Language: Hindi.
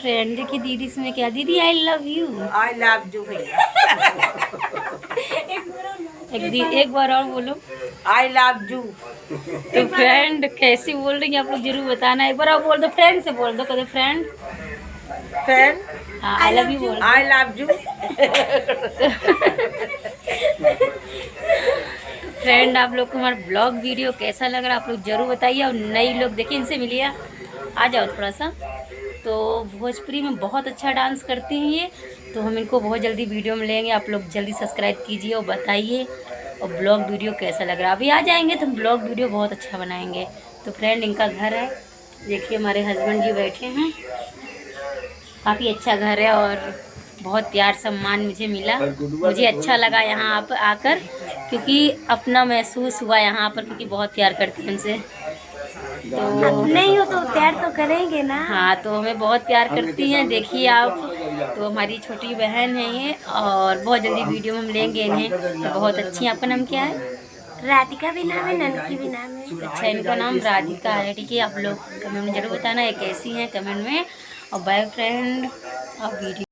फ्रेंड देखिए दीदी इसमें क्या, दीदी I love you. I love you भैया। एक बार और बोलो, आई लव यू। तो फ्रेंड कैसी बोल रही हैं आप लोग जरूर बताना। एक बार और बोल दो, फ्रेंड से बोल दो, कहते फ्रेंड फ्रेंड हाँ आई लव यू बोल दो। I love you. फ्रेंड आप लोग को हमारा ब्लॉग वीडियो कैसा लग रहा है आप लोग जरूर बताइए। और नई लोग देखिए, इनसे मिलिए, आ जाओ थोड़ा सा। तो भोजपुरी में बहुत अच्छा डांस करती हैं ये, तो हम इनको बहुत जल्दी वीडियो में लेंगे। आप लोग जल्दी सब्सक्राइब कीजिए और बताइए और ब्लॉग वीडियो कैसा लग रहा है। अभी आ जाएंगे तो हम ब्लॉग वीडियो बहुत अच्छा बनाएंगे। तो फ्रेंड इनका घर है, देखिए हमारे हस्बैंड जी बैठे हैं। काफ़ी अच्छा घर है और बहुत प्यार सम्मान मुझे मिला। मुझे अच्छा लगा यहाँ आप आकर, क्योंकि अपना महसूस हुआ यहाँ पर, क्योंकि बहुत प्यार करती हैं हमसे। तो नहीं हो तो प्यार तो करेंगे ना। हाँ, तो हमें बहुत प्यार करती हैं, देखिए आप। तो हमारी छोटी बहन है ये, और बहुत जल्दी वीडियो में हम लेंगे इन्हें। तो बहुत अच्छी। आपका नाम क्या है? राधिका भी नाम है, ननकी भी नाम है। अच्छा, इनका नाम राधिका है। ठीक है, आप लोग कमेंट में जरूर बताना ये कैसी हैं कमेंट में। और बाय फ्रेंड, अब वीडियो